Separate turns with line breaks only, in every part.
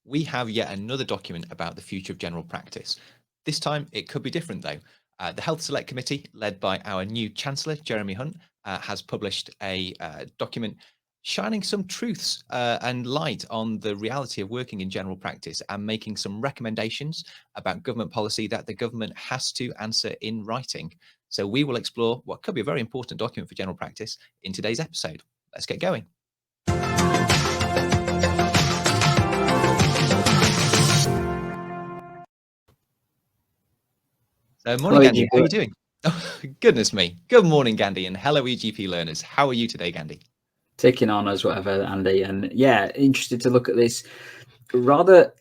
we have yet another document about the future of general practice. This time, it could be different, though. The Health Select Committee, led by our new Chancellor, Jeremy Hunt, has published a document shining some truths and light on the reality of working in general practice and making some recommendations about government policy that the government has to answer in writing. So we will explore what could be a very important document for general practice in today's episode. Let's get going. Morning,
Hello,
Gandhi. How are you
EGP.
doing? Oh, goodness me. Good morning, Gandhi, and hello, EGP learners. How are you today, Gandhi?
Taking on as whatever, Andy. And yeah, interested to look at this rather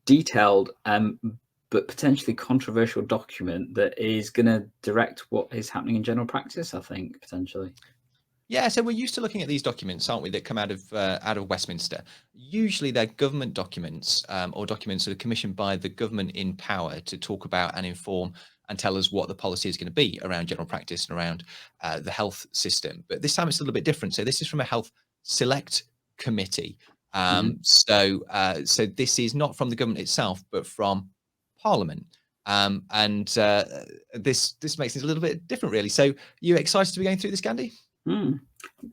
detailed but potentially controversial document that is going to direct what is happening in general practice, I think, potentially.
Yeah, so we're used to looking at these documents, aren't we, that come out of Westminster. Usually they're government documents or documents that are commissioned by the government in power to talk about and inform and tell us what the policy is going to be around general practice and around the health system. But this time it's a little bit different. So this is from a Health Select Committee. So this is not from the government itself, but from Parliament. And this makes it a little bit different, really. So you excited to be going through this, Gandhi?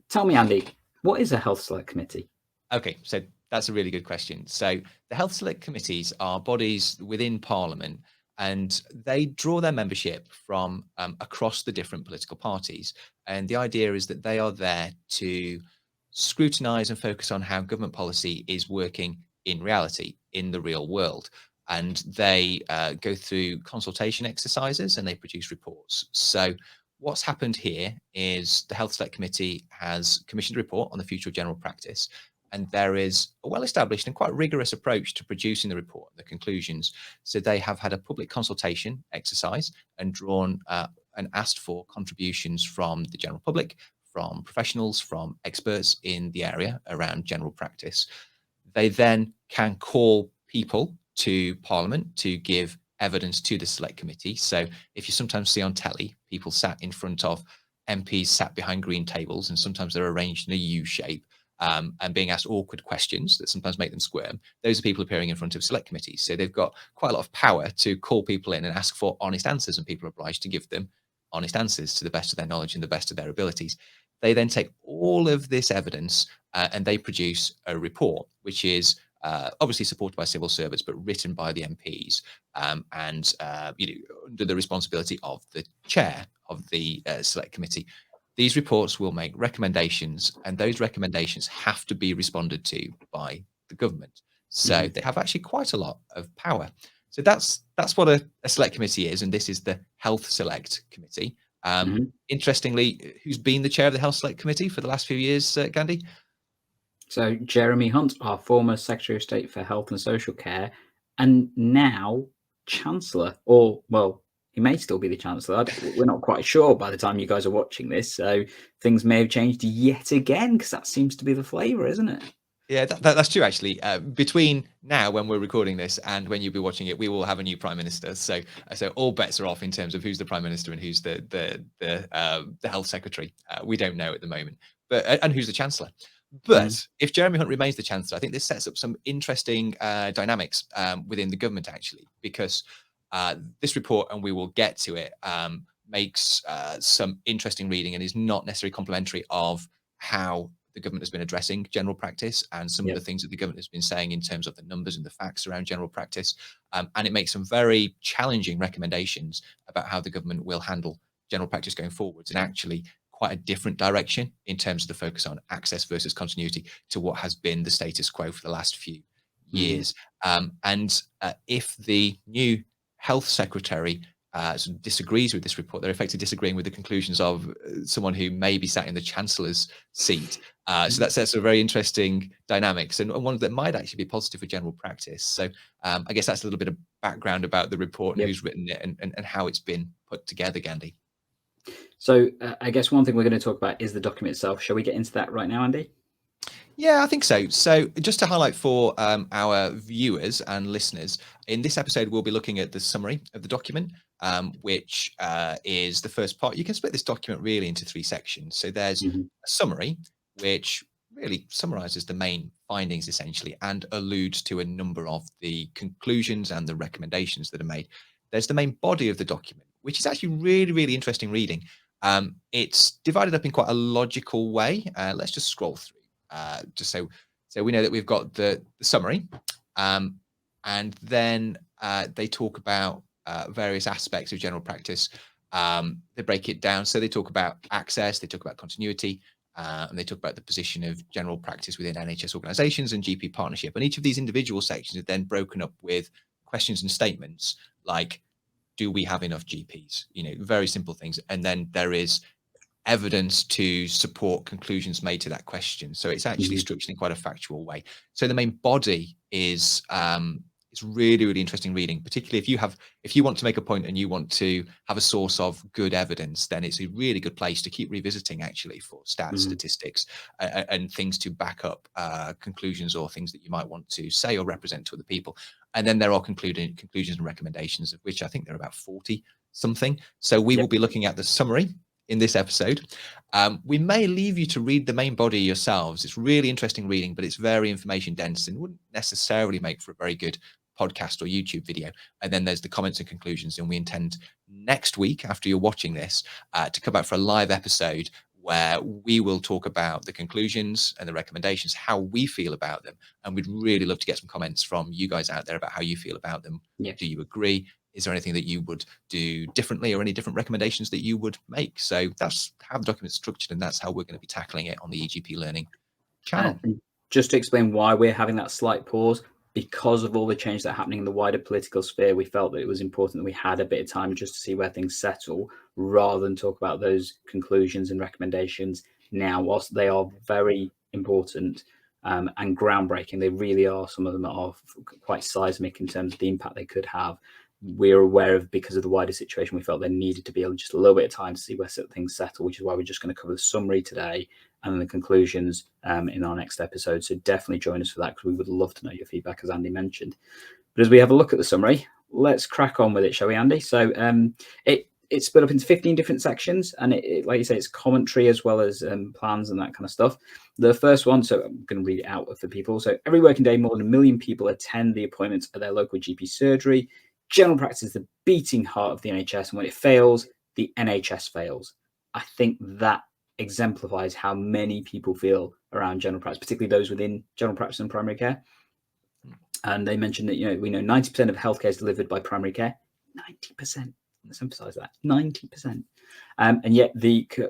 Tell me, Andy, what is a Health Select Committee?
Okay, so that's a really good question. So the Health Select Committees are bodies within Parliament, and they draw their membership from across the different political parties. And the idea is that they are there to scrutinise and focus on how government policy is working in reality, in the real world. And they go through consultation exercises and they produce reports. So what's happened here is the Health Select Committee has commissioned a report on the future of general practice, and there is a well-established and quite rigorous approach to producing the report, the conclusions. So they have had a public consultation exercise and drawn and asked for contributions from the general public, from professionals, from experts in the area around general practice. They then can call people to Parliament to give evidence to the Select Committee. So if you sometimes see on telly, people sat in front of MPs sat behind green tables, and sometimes they're arranged in a U shape and being asked awkward questions that sometimes make them squirm. Those are people appearing in front of select committees. So they've got quite a lot of power to call people in and ask for honest answers, and people are obliged to give them honest answers to the best of their knowledge and the best of their abilities. They then take all of this evidence and they produce a report, which is obviously supported by civil servants, but written by the MPs and under the responsibility of the chair of the select committee. These reports will make recommendations, and those recommendations have to be responded to by the government. So they have actually quite a lot of power. So that's what a select committee is, and this is the Health Select Committee. Interestingly, who's been the chair of the Health Select Committee for the last few years, Gandhi?
So Jeremy Hunt, our former Secretary of State for Health and Social Care, and now Chancellor, or well, he may still be the Chancellor. We're not quite sure by the time you guys are watching this, so things may have changed yet again, because that seems to be the flavour, isn't it?
Yeah, that's true, actually. Between now, when we're recording this, and when you'll be watching it, we will have a new Prime Minister. So all bets are off in terms of who's the Prime Minister and who's the Health Secretary. We don't know at the moment, but and who's the Chancellor. But if Jeremy Hunt remains the Chancellor, I think this sets up some interesting dynamics within the government, actually, because this report, and we will get to it, makes some interesting reading and is not necessarily complimentary of how the government has been addressing general practice and some of the things that the government has been saying in terms of the numbers and the facts around general practice. And it makes some very challenging recommendations about how the government will handle general practice going forwards, and actually quite a different direction in terms of the focus on access versus continuity to what has been the status quo for the last few years. And if the new health secretary sort of disagrees with this report, they're effectively disagreeing with the conclusions of someone who may be sat in the Chancellor's seat. So that sets a very interesting dynamics, and one that might actually be positive for general practice. So I guess that's a little bit of background about the report and who's written it and how it's been put together, Gandhi.
So I guess one thing we're going to talk about is the document itself. Shall we get into that right now, Andy?
Yeah, I think so. So just to highlight for our viewers and listeners, in this episode, we'll be looking at the summary of the document, which is the first part. You can split this document really into three sections. So there's a summary, which really summarizes the main findings essentially, and alludes to a number of the conclusions and the recommendations that are made. There's the main body of the document, which is actually really, really interesting reading. It's divided up in quite a logical way. Let's just scroll through, just so we know that we've got the summary, and then they talk about various aspects of general practice. They break it down. So they talk about access, they talk about continuity, and they talk about the position of general practice within NHS organisations and GP partnership. And each of these individual sections are then broken up with questions and statements like, do we have enough GPs? Very simple things. And then there is evidence to support conclusions made to that question. So it's actually structured in quite a factual way. So the main body is it's really, really interesting reading, particularly if you want to make a point and you want to have a source of good evidence, then it's a really good place to keep revisiting actually for stats, statistics, and things to back up conclusions or things that you might want to say or represent to other people. And then there are conclusions and recommendations, of which I think there are about 40 something. So we will be looking at the summary in this episode. We may leave you to read the main body yourselves. It's really interesting reading, but it's very information dense and wouldn't necessarily make for a very good podcast or YouTube video. And then there's the comments and conclusions. And we intend next week, after you're watching this, to come back for a live episode where we will talk about the conclusions and the recommendations, how we feel about them. And we'd really love to get some comments from you guys out there about how you feel about them. Do you agree? Is there anything that you would do differently or any different recommendations that you would make? So that's how the document's structured, and that's how we're going to be tackling it on the EGP Learning channel.
And just to explain why we're having that slight pause, because of all the change that's happening in the wider political sphere, we felt that it was important that we had a bit of time just to see where things settle, rather than talk about those conclusions and recommendations now. Whilst they are very important and groundbreaking, they really are, some of them are quite seismic in terms of the impact they could have. We're aware of, because of the wider situation, we felt there needed to be just a little bit of time to see where things settle, which is why we're just going to cover the summary today and then the conclusions in our next episode. So definitely join us for that, because we would love to know your feedback, as Andy mentioned. But as we have a look at the summary, let's crack on with it, shall we, Andy? So it's split up into 15 different sections, and it, like you say, it's commentary as well as plans and that kind of stuff. The first one, so I'm going to read it out for people. So every working day, more than 1 million people attend the appointments at their local GP surgery. General practice is the beating heart of the NHS, and when it fails, the NHS fails. I think that exemplifies how many people feel around general practice, particularly those within general practice and primary care. And they mentioned that, we know 90% of healthcare is delivered by primary care. 90%. Let's emphasize that. 90%. And yet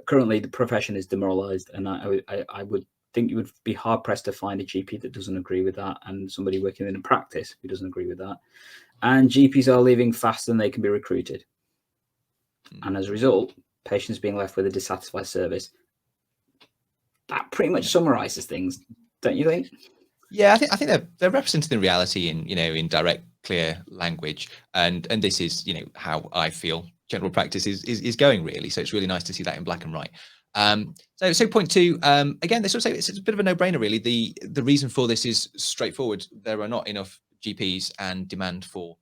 currently the profession is demoralized, and I would think you would be hard pressed to find a GP that doesn't agree with that, and somebody working in a practice who doesn't agree with that. And GPs are leaving faster than they can be recruited. And as a result, patients being left with a dissatisfied service. That pretty much summarizes things, don't you think?
Yeah, I think they're representing the reality in direct, clear language, and this is how I feel general practice is going, really. So it's really nice to see that in black and white. So point two, again, this also, it's a bit of a no-brainer, really. The reason for this is straightforward. There are not enough GPs, and demand for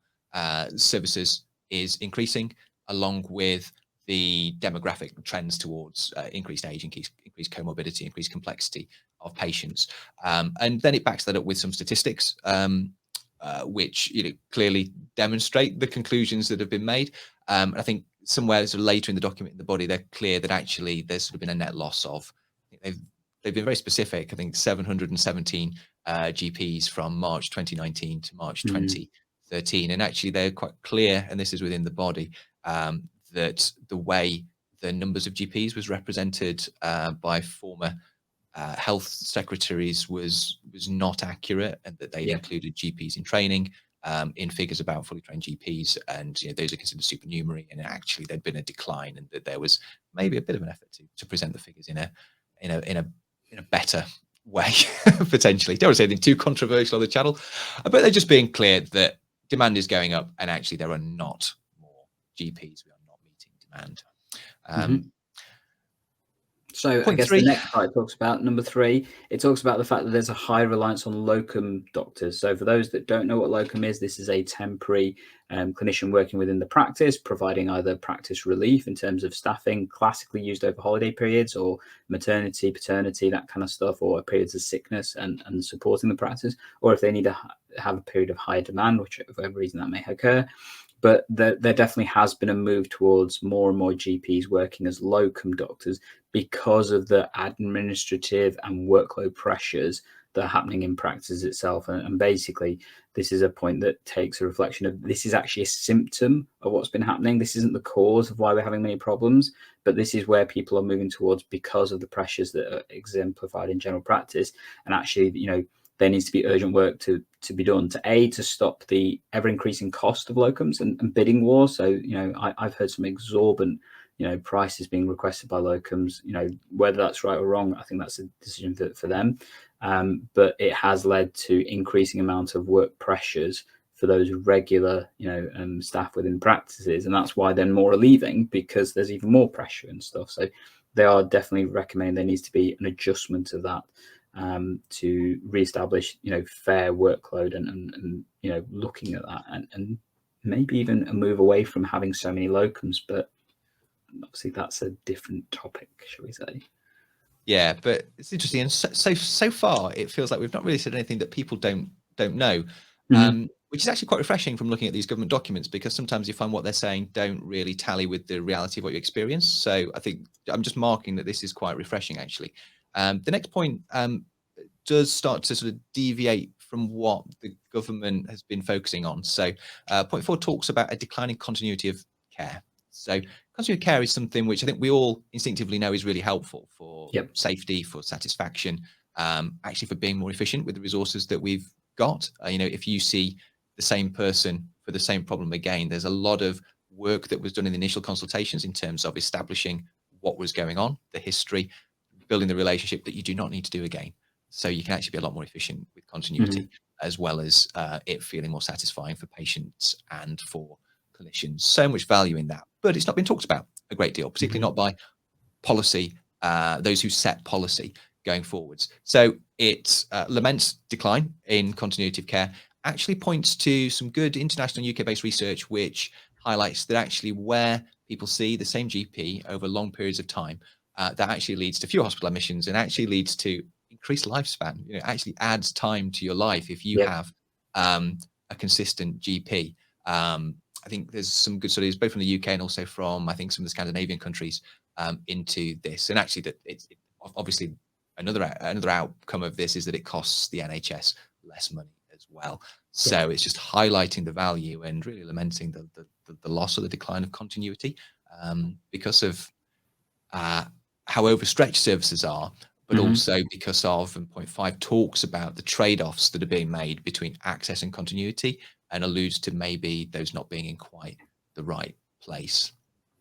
services is increasing, along with the demographic trends towards increased age, increased comorbidity, increased complexity of patients. And then it backs that up with some statistics, which clearly demonstrate the conclusions that have been made. I think somewhere sort of later in the document, in the body, they're clear that actually there's sort of been a net loss of, they've been very specific, I think 717 GPs from March 2019 to March 2013. And actually they're quite clear, and this is within the body, that the way the numbers of GPs was represented by former health secretaries was not accurate, and that they included GPs in training in figures about fully trained GPs, and those are considered supernumerary, and actually there'd been a decline, and that there was maybe a bit of an effort to present the figures in a better way, potentially. Don't want to say anything too controversial on the channel, but they're just being clear that demand is going up, and actually there are not more GPs. We are not meeting demand.
So I
Point
guess the
three.
next part talks about number 3. It talks about the fact that there's a high reliance on locum doctors. So for those that don't know what locum is, this is a temporary clinician working within the practice, providing either practice relief in terms of staffing, classically used over holiday periods, or maternity, paternity, that kind of stuff, or periods of sickness and supporting the practice, or if they need to have a period of higher demand, which for whatever reason that may occur. But there definitely has been a move towards more and more GPs working as locum doctors because of the administrative and workload pressures that are happening in practice itself. And basically, this is a point that takes a reflection of this is actually a symptom of what's been happening. This isn't the cause of why we're having many problems, but this is where people are moving towards because of the pressures that are exemplified in general practice. And actually, there needs to be urgent work to be done to stop the ever increasing cost of locums and bidding wars. So, I've heard some exorbitant, prices being requested by locums, whether that's right or wrong, I think that's a decision for them. But it has led to increasing amount of work pressures for those regular, staff within practices. And that's why then more are leaving, because there's even more pressure and stuff. So they are definitely recommending there needs to be an adjustment of that. To reestablish, fair workload and looking at that and maybe even a move away from having so many locums. But obviously that's a different topic, shall we say?
Yeah, but it's interesting, and so far it feels like we've not really said anything that people don't know,
Mm-hmm.
which is actually quite refreshing from looking at these government documents, because sometimes you find what they're saying don't really tally with the reality of what you experience. So I think I'm just marking that this is quite refreshing, actually. The next point does start to sort of deviate from what the government has been focusing on. So point 4 talks about a declining continuity of care. So continuity of care is something which I think we all instinctively know is really helpful for
Yep.
safety, for satisfaction, actually for being more efficient with the resources that we've got. If you see the same person for the same problem again, there's a lot of work that was done in the initial consultations in terms of establishing what was going on, the history, building the relationship that you do not need to do again. So you can actually be a lot more efficient with continuity,
Mm-hmm.
as well as it feeling more satisfying for patients and for clinicians. So much value in that, but it's not been talked about a great deal, particularly
Mm-hmm.
not by policy, those who set policy going forwards. So it laments decline in continuity of care, actually points to some good international UK-based research, which highlights that actually where people see the same GP over long periods of time, that actually leads to fewer hospital admissions and actually leads to increased lifespan. It actually adds time to your life if you
Yep.
have a consistent GP. I think there's some good studies, both from the UK and also from, I think, some of the Scandinavian countries, into this. And actually, that it's obviously another outcome of this is that it costs the NHS less money as well.
Yep.
So it's just highlighting the value and really lamenting the loss or the decline of continuity, because of how overstretched services are, but
Mm-hmm.
also because of, and point 5 talks about the trade-offs that are being made between access and continuity, and alludes to maybe those not being in quite the right place.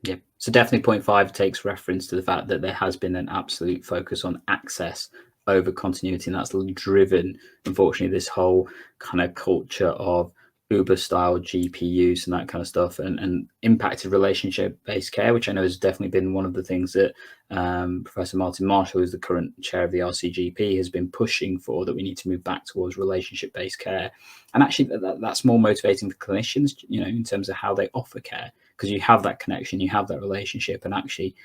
Yeah, so definitely point 5 takes reference to the fact that there has been an absolute focus on access over continuity, and that's driven, unfortunately, this whole kind of culture of Uber style GP use and that kind of stuff, and impacted relationship based care, which I know has definitely been one of the things that Professor Martin Marshall, who's the current chair of the RCGP, has been pushing for, that we need to move back towards relationship based care. And actually that's more motivating for clinicians, in terms of how they offer care, because you have that connection, you have that relationship. And actually,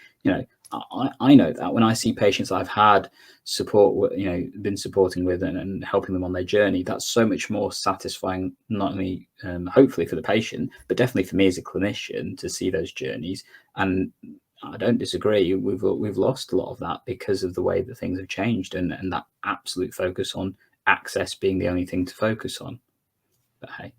I know that when I see patients I've had support, been supporting with and helping them on their journey, that's so much more satisfying, not only hopefully for the patient, but definitely for me as a clinician to see those journeys. And I don't disagree. We've lost a lot of that because of the way that things have changed, and that absolute focus on access being the only thing to focus on. But hey.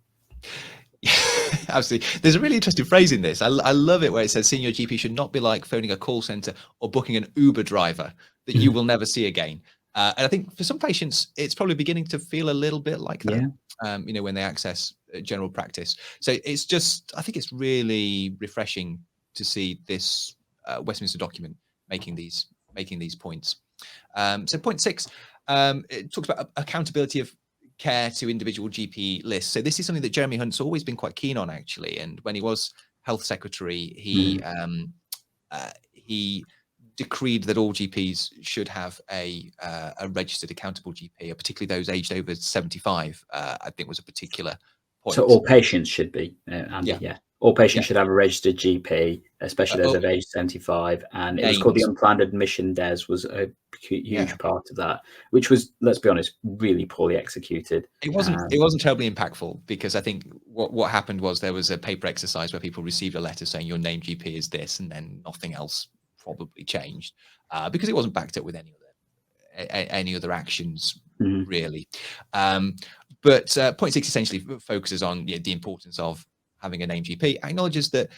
Absolutely. There's a really interesting phrase in this. I love it, where it says seeing your GP should not be like phoning a call center or booking an Uber driver that you will never see again. And I think for some patients, it's probably beginning to feel a little bit like that,
Yeah.
when they access general practice. So it's just, I think it's really refreshing to see this Westminster document making these points. So point 6, it talks about accountability of care to individual GP lists. So this is something that Jeremy Hunt's always been quite keen on, actually. And when he was health secretary, he decreed that all GPs should have a registered accountable GP, particularly those aged over 75. I think was a particular
So
point.
all patients should be, Andy,
Yeah,
yeah. All
yeah,
patients should have a registered GP, especially those
oh,
of age 75. And it was called the
named.
unplanned admission DES was a
Yeah,
huge part of that, which was, let's be honest, really poorly executed.
it wasn't terribly impactful, because I think what happened was there was a paper exercise where people received a letter saying your named GP is this, and then nothing else probably changed, because it wasn't backed up with any other actions
Mhm.
really. But point 6 essentially focuses on the importance of having a named GP. Acknowledges that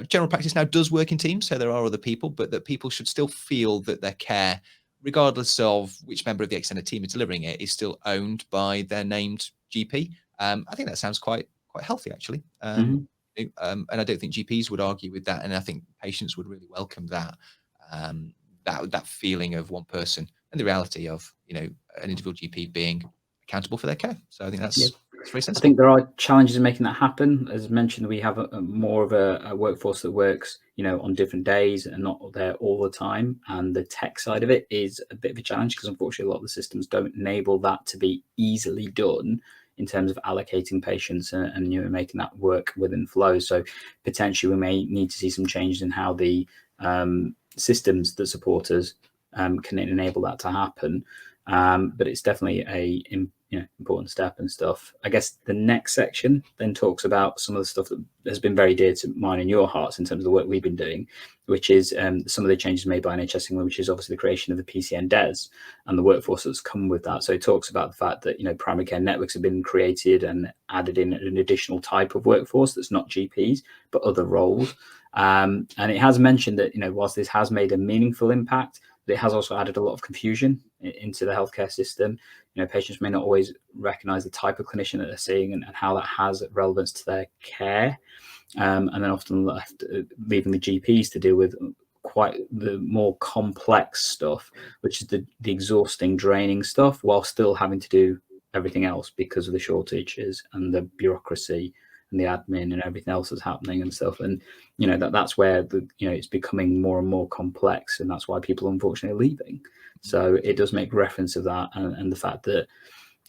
general practice now does work in teams, so there are other people, but that people should still feel that their care, regardless of which member of the extended team is delivering it, is still owned by their named GP. I think that sounds quite healthy, actually.
Mhm.
And I don't think GPs would argue with that, and I think patients would really welcome that. That feeling of one person and the reality of an individual GP being accountable for their care. So I think
Yeah.
that's very
I
sensible.
think there are challenges in making that happen. As mentioned, we have more of a workforce that works, on different days and not there all the time. And the tech side of it is a bit of a challenge, because unfortunately, a lot of the systems don't enable that to be easily done in terms of allocating patients and making that work within flow. So potentially, we may need to see some changes in how the systems that support us can enable that to happen. But it's definitely a important step and stuff. I guess the next section then talks about some of the stuff that has been very dear to mine and your hearts in terms of the work we've been doing, which is some of the changes made by NHS England, which is obviously the creation of the PCN DES and the workforce that's come with that. So it talks about the fact that primary care networks have been created and added in an additional type of workforce that's not GPs but other roles. And it has mentioned that whilst this has made a meaningful impact, it has also added a lot of confusion into the healthcare system. Patients may not always recognize the type of clinician that they're seeing and how that has relevance to their care. And then often leaving the GPs to deal with quite the more complex stuff, which is the exhausting, draining stuff, while still having to do everything else because of the shortages and the bureaucracy and the admin and everything else that's happening and stuff. And that's where it's becoming more and more complex, and that's why people unfortunately are leaving. So it does make reference of that, and the fact that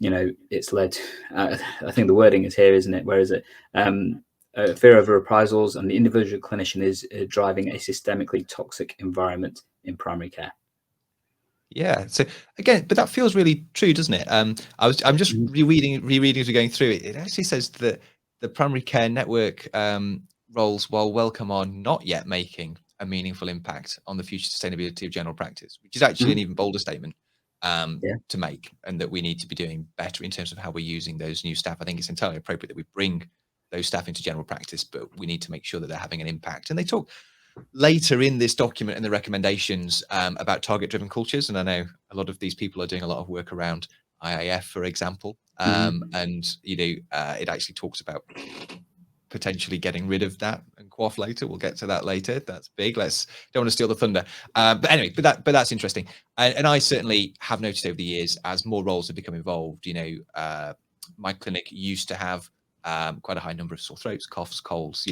it's led. I think the wording is here, isn't it? Where is it? Fear of reprisals, and the individual clinician is driving a systemically toxic environment in primary care.
Yeah. So again, but that feels really true, doesn't it? I'm just rereading as we're going through it. It actually says that the primary care network roles, while welcome, are not yet making a meaningful impact on the future sustainability of general practice, which is actually an even bolder statement to make, and that we need to be doing better in terms of how we're using those new staff. I think it's entirely appropriate that we bring those staff into general practice, but we need to make sure that they're having an impact. And they talk later in this document and the recommendations about target-driven cultures, and I know a lot of these people are doing a lot of work around IIF, for example, and it actually talks about potentially getting rid of that and QOF later. We'll get to that later. That's big. Don't want to steal the thunder. But anyway, but that's interesting. And I certainly have noticed over the years, as more roles have become involved, my clinic used to have quite a high number of sore throats, coughs, colds,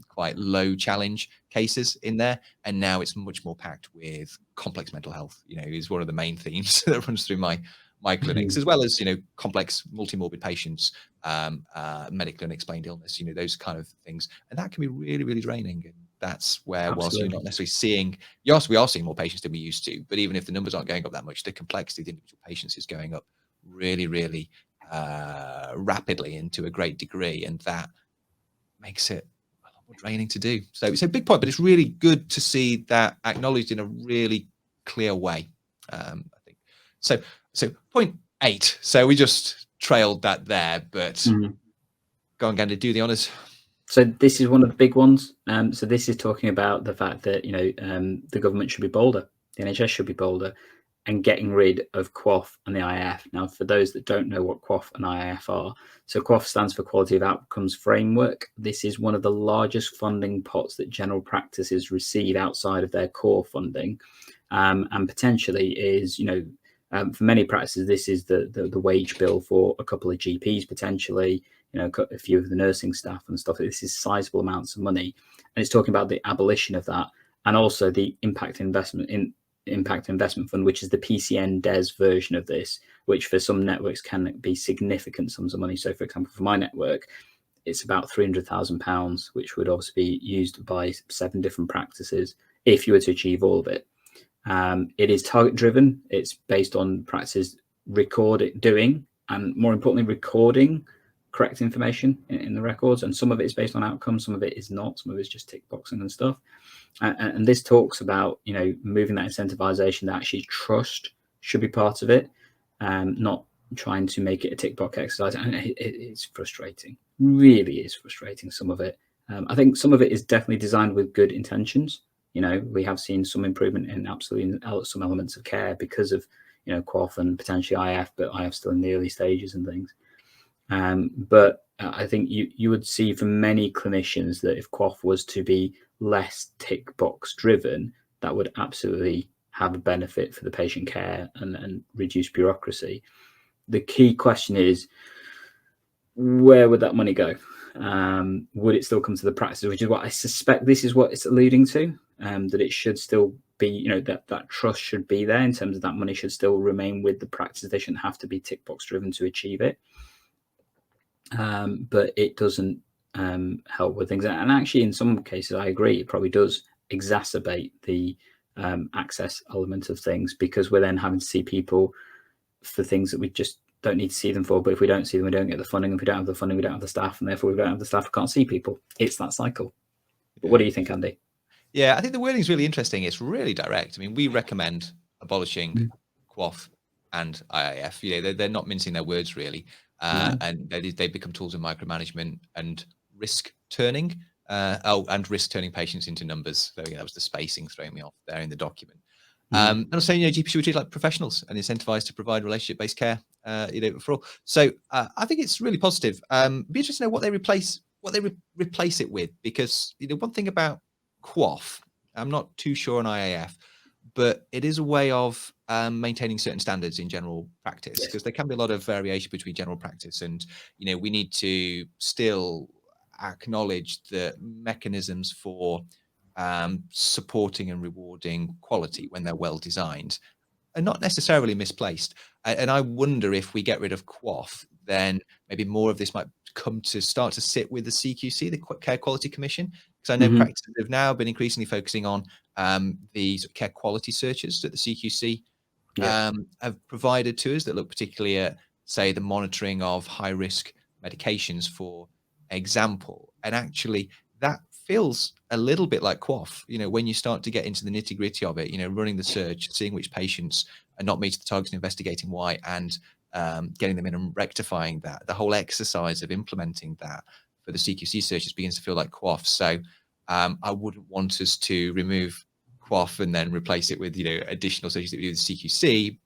quite low challenge cases in there. And now it's much more packed with complex mental health, is one of the main themes that runs through my clinics, as well as, complex multi-morbid patients, medical unexplained illness, those kind of things. And that can be really, really draining. And that's where, whilst you're not necessarily seeing, yes, we are seeing more patients than we used to, but even if the numbers aren't going up that much, the complexity of the individual patients is going up really, really rapidly and to a great degree. And that makes it a lot more draining to do. So it's a big point, but it's really good to see that acknowledged in a really clear way, I think. So point 8. So we just trailed that there, but go on, Gandhi, do the honours.
So this is one of the big ones. So this is talking about the fact that the government should be bolder, the NHS should be bolder, and getting rid of QOF and the IIF. Now, for those that don't know what QOF and IIF are, so QOF stands for Quality of Outcomes Framework. This is one of the largest funding pots that general practices receive outside of their core funding, and potentially is for many practices, this is the wage bill for a couple of GPs, potentially, a few of the nursing staff and stuff. This is sizable amounts of money. And it's talking about the abolition of that and also the Impact Investment Fund, which is the PCN-DES version of this, which for some networks can be significant sums of money. So, for example, for my network, it's about £300,000, which would obviously be used by 7 different practices if you were to achieve all of it. It is target driven. It's based on practices doing, and more importantly, recording correct information in the records. And some of it is based on outcomes, some of it is not. Some of it's just tick boxing and stuff. And this talks about, moving that incentivization, that actually trust should be part of it, not trying to make it a tick box exercise. And it's frustrating, really is frustrating, some of it. I think some of it is definitely designed with good intentions. We have seen some improvement in absolutely some elements of care because of, QoF and potentially IF, but IF still in the early stages and things. But I think you would see from many clinicians that if QoF was to be less tick box driven, that would absolutely have a benefit for the patient care and reduce bureaucracy. The key question is, where would that money go? Would it still come to the practice, which is what I suspect this is what it's alluding to, that it should still be, that trust should be there in terms of that money should still remain with the practice. They shouldn't have to be tick box driven to achieve it. But it doesn't help with things. And actually, in some cases, I agree, it probably does exacerbate the access element of things, because we're then having to see people for things that we just don't need to see them for. But if we don't see them, we don't get the funding. If we don't have the funding, we don't have the staff. And therefore, we don't have the staff, we can't see people. It's that cycle. But what do you think, Andy?
Yeah, I think the wording is really interesting. It's really direct. I mean, we recommend abolishing QoF and IIF. They're not mincing their words, really. And they become tools of micromanagement and risk turning. And risk turning patients into numbers. There we go. That was the spacing throwing me off there in the document. And I'm saying, GP should be treated like professionals and incentivized to provide relationship-based care, for all. So I think it's really positive. Be interested to know what they replace it with, because one thing about QoF, I'm not too sure on IAF, but it is a way of maintaining certain standards in general practice, because there can be a lot of variation between general practice, and we need to still acknowledge the mechanisms for supporting and rewarding quality when they're well designed are not necessarily misplaced. And I wonder if we get rid of QoF, then maybe more of this might start to sit with the CQC, the Care Quality Commission, because I know practices have now been increasingly focusing on these care quality searches that the CQC have provided to us that look particularly at, say, the monitoring of high risk medications, for example. And actually, that feels a little bit like QoF, when you start to get into the nitty gritty of it, running the search, seeing which patients are not meeting the targets and investigating why, and getting them in and rectifying that. The whole exercise of implementing that for the CQC searches begins to feel like QoF. So I wouldn't want us to remove QoF and then replace it with, additional searches that we do with the CQC.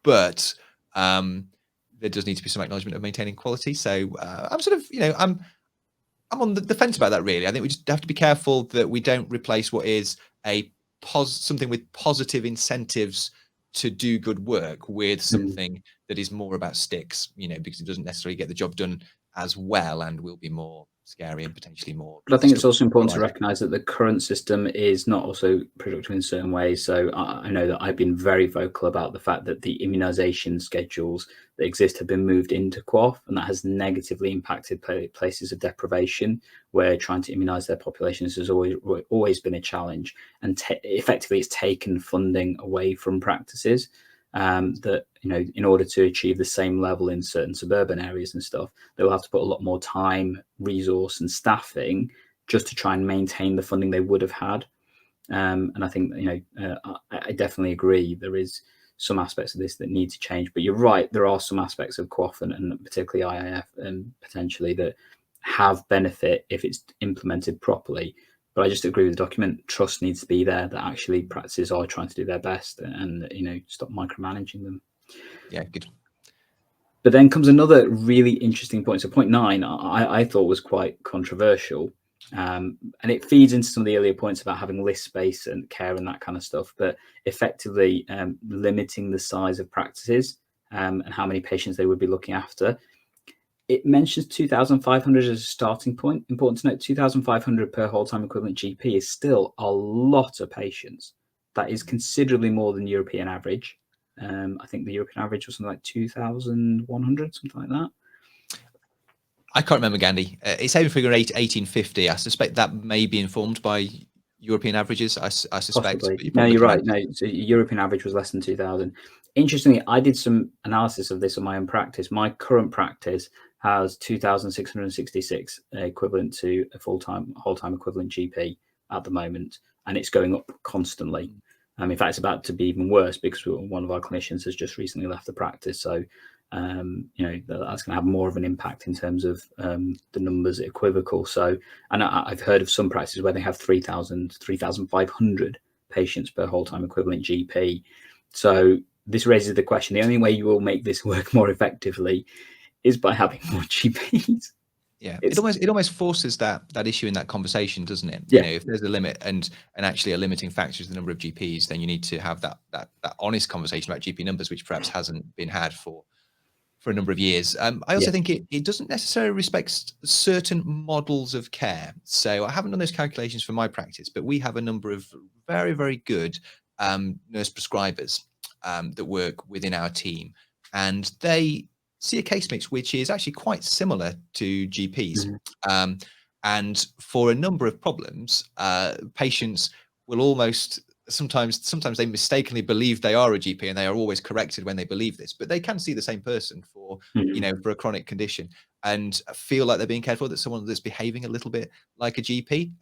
But there does need to be some acknowledgement of maintaining quality. So I'm sort of, I'm on the fence about that, really. I think we just have to be careful that we don't replace what is something with positive incentives to do good work with something that is more about sticks, because it doesn't necessarily get the job done as well and will be more scary and potentially more.
But I think it's also important to recognise that the current system is not also productive in certain ways. So I know that I've been very vocal about the fact that the immunisation schedules that exist have been moved into QoF, and that has negatively impacted places of deprivation where trying to immunise their populations has always been a challenge. And effectively, it's taken funding away from practices. That in order to achieve the same level in certain suburban areas and stuff, they'll have to put a lot more time, resource, and staffing just to try and maintain the funding they would have had. And I think I definitely agree there is some aspects of this that need to change. But you're right, there are some aspects of QoF and particularly IIF and potentially that have benefit if it's implemented properly. But I just agree with the document. Trust needs to be there that actually practices are trying to do their best and stop micromanaging them.
Yeah, good.
But then comes another really interesting point. So point 9, I thought was quite controversial. And it feeds into some of the earlier points about having list space and care and that kind of stuff, but effectively limiting the size of practices and how many patients they would be looking after. It mentions 2,500 as a starting point. Important to note, 2,500 per whole-time equivalent GP is still a lot of patients. That is considerably more than European average. I think the European average was something like 2,100, something like that.
I can't remember, Gandhi. It's over figure 1850. I suspect that may be informed by European averages. I suspect.
Possibly.
But you're
No,
probably
you're
looking
right.
around.
No, so European average was less than 2,000. Interestingly, I did some analysis of this on my own practice. My current practice has 2,666 equivalent to a whole-time equivalent GP at the moment, and it's going up constantly. In fact, it's about to be even worse because one of our clinicians has just recently left the practice. So, that's going to have more of an impact in terms of the numbers equivocal. So, and I've heard of some practices where they have 3,000, 3,500 patients per whole-time equivalent GP. So this raises the question: the only way you will make this work more effectively is by having more GPs.
Yeah, it almost forces that issue in that conversation, doesn't it?
Yeah.
If there's a limit and actually a limiting factor is the number of GPs, then you need to have that honest conversation about GP numbers, which perhaps hasn't been had for a number of years. I also think it doesn't necessarily respect certain models of care. So I haven't done those calculations for my practice, but we have a number of very, very good nurse prescribers that work within our team, and they see a case mix which is actually quite similar to GPs. And for a number of problems, patients will almost sometimes they mistakenly believe they are a GP, and they are always corrected when they believe this, but they can see the same person for for a chronic condition and feel like they're being cared for, that someone that's behaving a little bit like a GP.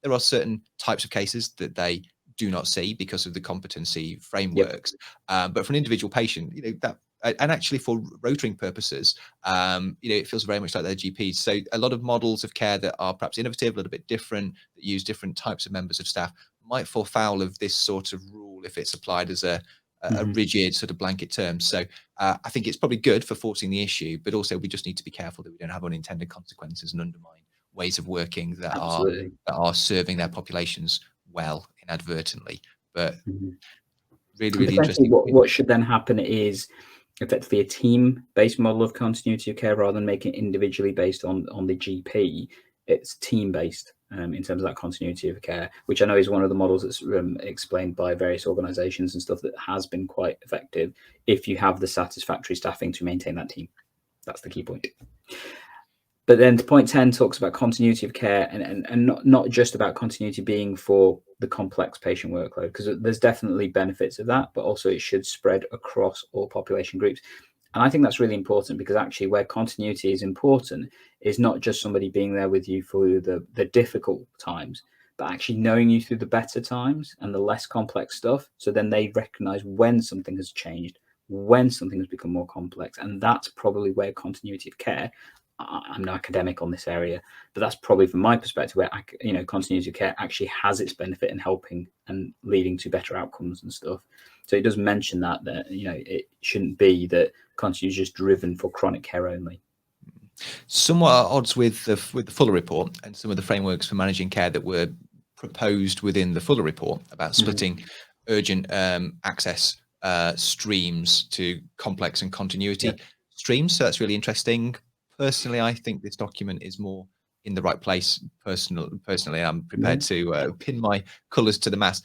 There are certain types of cases that they do not see because of the competency frameworks, but for an individual patient, that, and actually for rotating purposes, it feels very much like their GPs. So a lot of models of care that are perhaps innovative, a little bit different, that use different types of members of staff, might fall foul of this sort of rule if it's applied as a rigid sort of blanket term. So I think it's probably good for forcing the issue, but also we just need to be careful that we don't have unintended consequences and undermine ways of working that
Absolutely.
are serving their populations well inadvertently. But really,
And
really
potentially
interesting.
what should then happen is effectively a team-based model of continuity of care rather than making it individually based on the GP. It's team-based in terms of that continuity of care, which I know is one of the models that's explained by various organisations and stuff that has been quite effective if you have the satisfactory staffing to maintain that team. That's the key point. But then point 10 talks about continuity of care and not just about continuity being for the complex patient workload, because there's definitely benefits of that, but also it should spread across all population groups. And I think that's really important, because actually where continuity is important is not just somebody being there with you for the difficult times, but actually knowing you through the better times and the less complex stuff. So then they recognize when something has changed, when something has become more complex. And that's probably where continuity of care, I'm no academic on this area, but that's probably from my perspective where continuity of care actually has its benefit in helping and leading to better outcomes and stuff. So it does mention that it shouldn't be that continuity is just driven for chronic care only.
Somewhat at odds with the Fuller report and some of the frameworks for managing care that were proposed within the Fuller report about splitting urgent access streams to complex and continuity streams. So that's really interesting. Personally, I think this document is more in the right place. Personally, I'm prepared to pin my colours to the mast,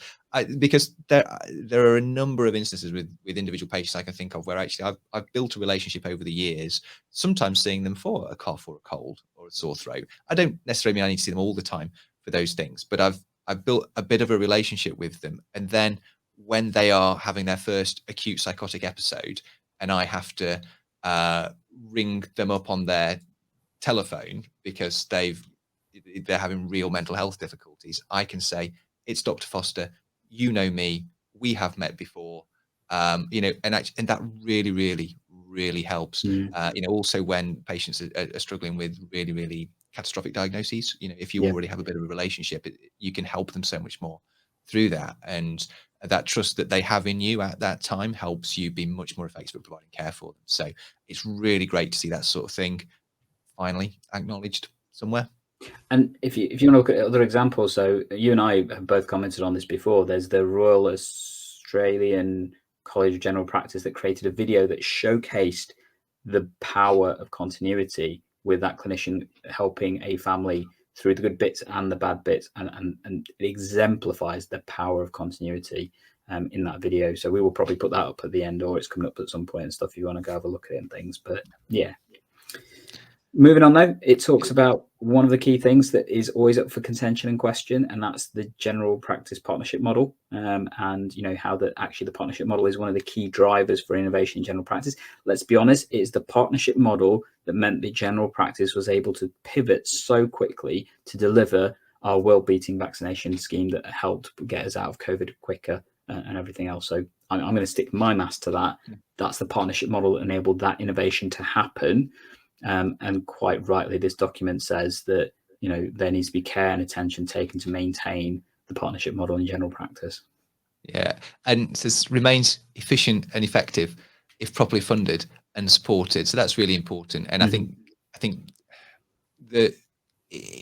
because there are a number of instances with individual patients I can think of where actually I've built a relationship over the years, sometimes seeing them for a cough or a cold or a sore throat. I don't necessarily mean I need to see them all the time for those things, but I've built a bit of a relationship with them. And then when they are having their first acute psychotic episode and I have to ring them up on their telephone because they're having real mental health difficulties, I can say, it's Dr. Foster, you know me, we have met before, and that really, really, really helps. Also when patients are struggling with really, really catastrophic diagnoses, if you already have a bit of a relationship, you can help them so much more through that. And that trust that they have in you at that time helps you be much more effective at providing care for them. So it's really great to see that sort of thing finally acknowledged somewhere.
And if you want to look at other examples, so you and I have both commented on this before. There's the Royal Australian College of General Practice that created a video that showcased the power of continuity with that clinician helping a family through the good bits and the bad bits, and it exemplifies the power of continuity in that video. So we will probably put that up at the end, or it's coming up at some point and stuff if you want to go have a look at it and things. But yeah. Moving on though, it talks about one of the key things that is always up for contention and question, and that's the general practice partnership model. And how that actually the partnership model is one of the key drivers for innovation in general practice. Let's be honest, it's the partnership model that meant the general practice was able to pivot so quickly to deliver our world-beating vaccination scheme that helped get us out of COVID quicker and everything else. So I'm going to stick my mass to that. That's the partnership model that enabled that innovation to happen. And quite rightly, this document says that there needs to be care and attention taken to maintain the partnership model in general practice.
Yeah, and this remains efficient and effective if properly funded and supported. So that's really important. And I think that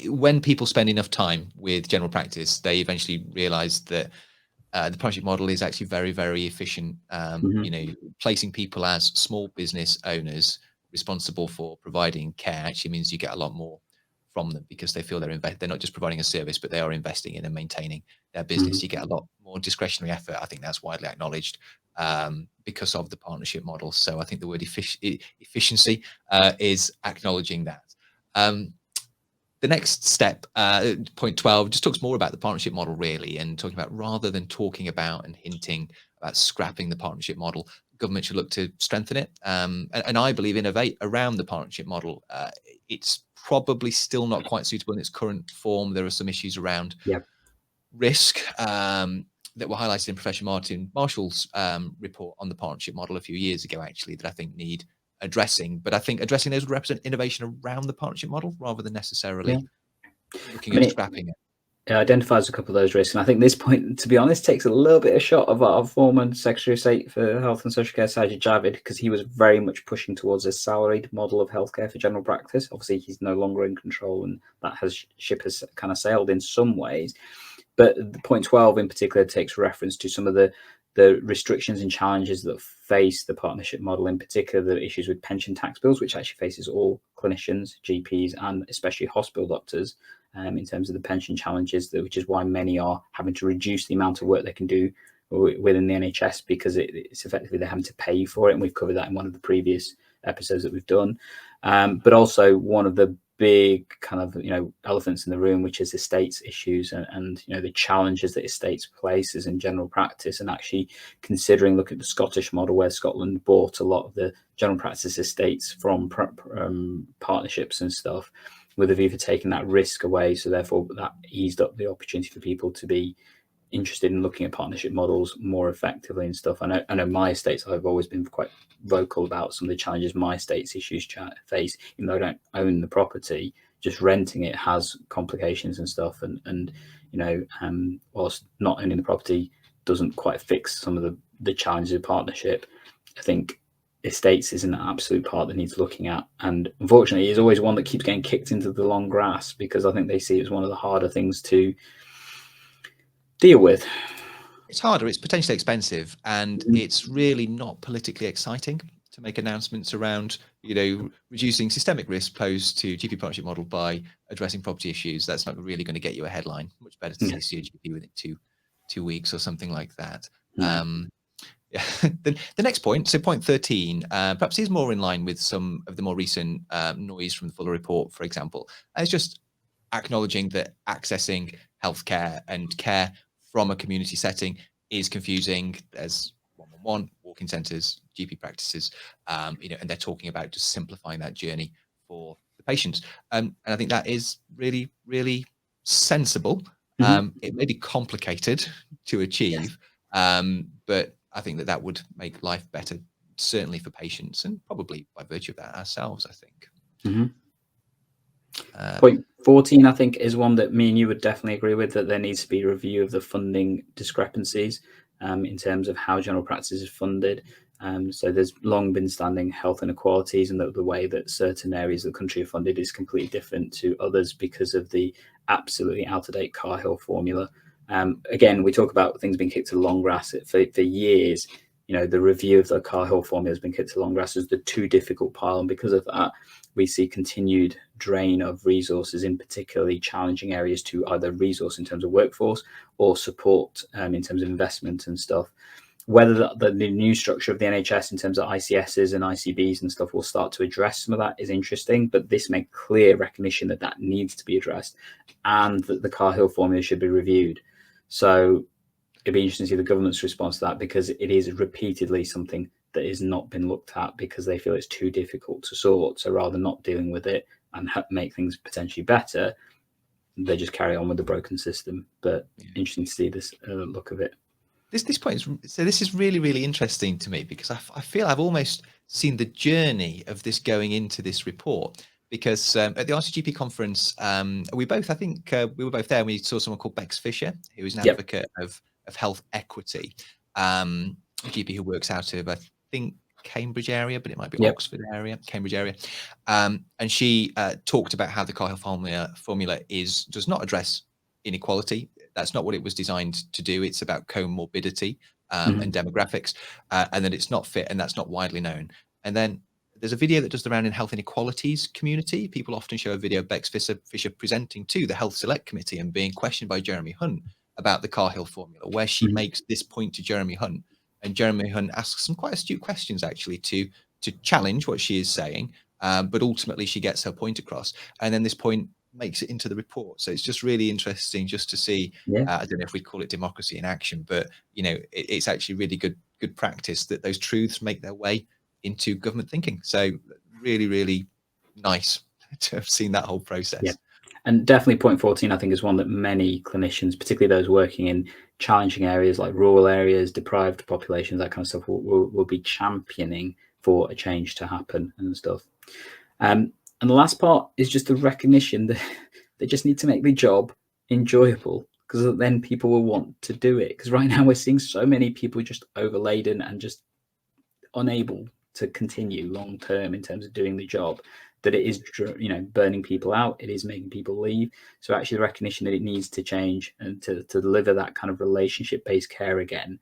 when people spend enough time with general practice, they eventually realise that the partnership model is actually very, very efficient. Placing people as small business owners responsible for providing care actually means you get a lot more from them, because they feel they're not just providing a service, but they are investing in and maintaining their business. You get a lot more discretionary effort. I think that's widely acknowledged because of the partnership model. So I think the word efficiency is acknowledging that. The next step, point 12, just talks more about the partnership model really, and talking about, rather than talking about and hinting about scrapping the partnership model, government should look to strengthen it. And I believe innovate around the partnership model. It's probably still not quite suitable in its current form. There are some issues around risk that were highlighted in Professor Martin Marshall's report on the partnership model a few years ago, actually, that I think need addressing. But I think addressing those would represent innovation around the partnership model rather than necessarily looking at scrapping it.
It identifies a couple of those risks, and I think this point, to be honest, takes a little bit of shot of our former Secretary of State for Health and Social Care, Sajid Javid, because he was very much pushing towards a salaried model of healthcare for general practice. Obviously, he's no longer in control, and that ship has kind of sailed in some ways. But the point 12 in particular takes reference to some of the restrictions and challenges that face the partnership model, in particular the issues with pension tax bills, which actually faces all clinicians, GPs, and especially hospital doctors in terms of the pension challenges, which is why many are having to reduce the amount of work they can do within the NHS, because it's effectively they're having to pay for it. And we've covered that in one of the previous episodes that we've done. But also one of the big kind of elephants in the room, which is estates issues and the challenges that estates places in general practice, and actually considering, look at the Scottish model where Scotland bought a lot of the general practice estates from partnerships and stuff, with a view for taking that risk away. So therefore that eased up the opportunity for people to be interested in looking at partnership models more effectively and stuff. I know my estates, I've always been quite vocal about some of the challenges my estates issues face, even though I don't own the property. Just renting it has complications and stuff, and whilst not owning the property doesn't quite fix some of the challenges of partnership, I think estates is an absolute part that needs looking at, and unfortunately is always one that keeps getting kicked into the long grass, because I think they see it as one of the harder things to deal with.
It's harder, it's potentially expensive, and it's really not politically exciting to make announcements around reducing systemic risk posed to GP partnership model by addressing property issues. That's not really going to get you a headline. Much better to see a GP within two weeks or something like that. The next point, so point 13, perhaps is more in line with some of the more recent noise from the Fuller report, for example. It's just acknowledging that accessing healthcare and care from a community setting is confusing. There's 111, walk-in centres, GP practices, and they're talking about just simplifying that journey for the patients. And I think that is really, really sensible. It may be complicated to achieve, but I think that would make life better, certainly for patients, and probably by virtue of that ourselves, I think.
Point 14, I think, is one that me and you would definitely agree with, that there needs to be a review of the funding discrepancies in terms of how general practice is funded. So there's long been standing health inequalities, and the way that certain areas of the country are funded is completely different to others because of the absolutely out-of-date Cahill formula. Again, we talk about things being kicked to the long grass. For years, the review of the Cahill formula has been kicked to long grass as the too difficult pile, and because of that, we see continued drain of resources in particularly challenging areas to either resource in terms of workforce or support in terms of investment and stuff. Whether the new structure of the NHS in terms of ICSs and ICBs and stuff will start to address some of that is interesting, but this made clear recognition that needs to be addressed and that the Cahill formula should be reviewed. So it'd be interesting to see the government's response to that, because it is repeatedly something that has not been looked at because they feel it's too difficult to sort. So rather than not dealing with it and make things potentially better, they just carry on with the broken system. But interesting to see this look of it.
This point is, so this is really, really interesting to me, because I feel I've almost seen the journey of this going into this report, because at the RCGP conference, we both, I think we were both there, and we saw someone called Bex Fisher, who is an advocate of health equity, a GP who works out of, I think, Cambridge area, but it might be Oxford area, Cambridge area. And she talked about how the Cahill formula does not address inequality. That's not what it was designed to do. It's about comorbidity and demographics, and that it's not fit, and that's not widely known. And then there's a video that does the round in health inequalities community. People often show a video of Bex Fisher presenting to the Health Select Committee and being questioned by Jeremy Hunt about the Cahill formula, where she makes this point to Jeremy Hunt, and Jeremy Hunt asks some quite astute questions actually to challenge what she is saying, but ultimately she gets her point across, and then this point makes it into the report. So it's just really interesting just to see. I don't know if we call it democracy in action, but it's actually really good practice that those truths make their way into government thinking. So really, really nice to have seen that whole process.
And definitely point 14, I think, is one that many clinicians, particularly those working in challenging areas like rural areas, deprived populations, that kind of stuff, will be championing for a change to happen and stuff. And the last part is just the recognition that they just need to make the job enjoyable, because then people will want to do it. Because right now we're seeing so many people just overladen and just unable to continue long term in terms of doing the job, that it is burning people out, it is making people leave. So actually the recognition that it needs to change and to deliver that kind of relationship based care again,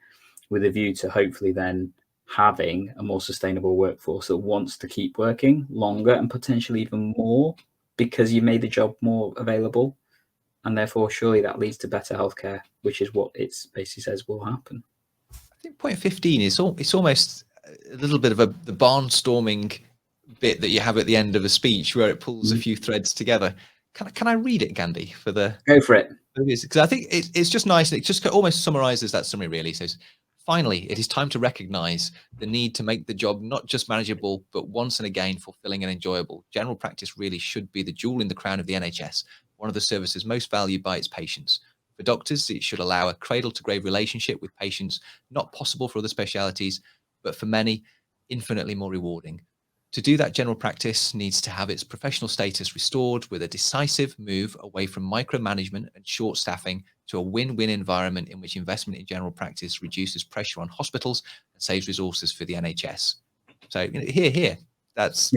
with a view to hopefully then having a more sustainable workforce that wants to keep working longer and potentially even more, because you made the job more available, and therefore surely that leads to better healthcare, which is what it basically says will happen.
I think point 15 is it's almost a little bit of the barnstorming bit that you have at the end of a speech, where it pulls a few threads together. Can I read it, Gandhi?
Go for it.
Because I think it's just nice. It just almost summarizes that summary, really. It says, finally, it is time to recognize the need to make the job not just manageable, but once and again fulfilling and enjoyable. General practice really should be the jewel in the crown of the NHS, one of the services most valued by its patients. For doctors, it should allow a cradle-to-grave relationship with patients, not possible for other specialities, but for many, infinitely more rewarding. To do that, general practice needs to have its professional status restored, with a decisive move away from micromanagement and short staffing to a win-win environment in which investment in general practice reduces pressure on hospitals and saves resources for the NHS. So here, that's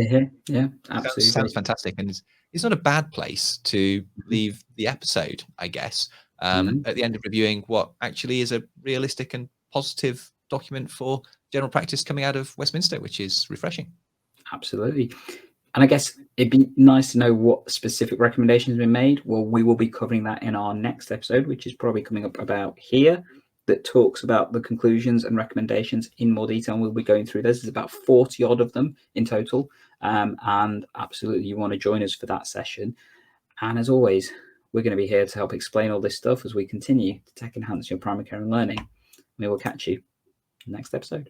absolutely
sounds fantastic, and it's not a bad place to leave the episode, I guess. At the end of reviewing what actually is a realistic and positive document for general practice coming out of Westminster, which is refreshing.
Absolutely. And I guess it'd be nice to know what specific recommendations have been made. Well, we will be covering that in our next episode, which is probably coming up about here, that talks about the conclusions and recommendations in more detail. And we'll be going through those. There's about 40 odd of them in total. And absolutely, you want to join us for that session. And as always, we're going to be here to help explain all this stuff as we continue to tech enhance your primary care and learning. We will catch you in the next episode.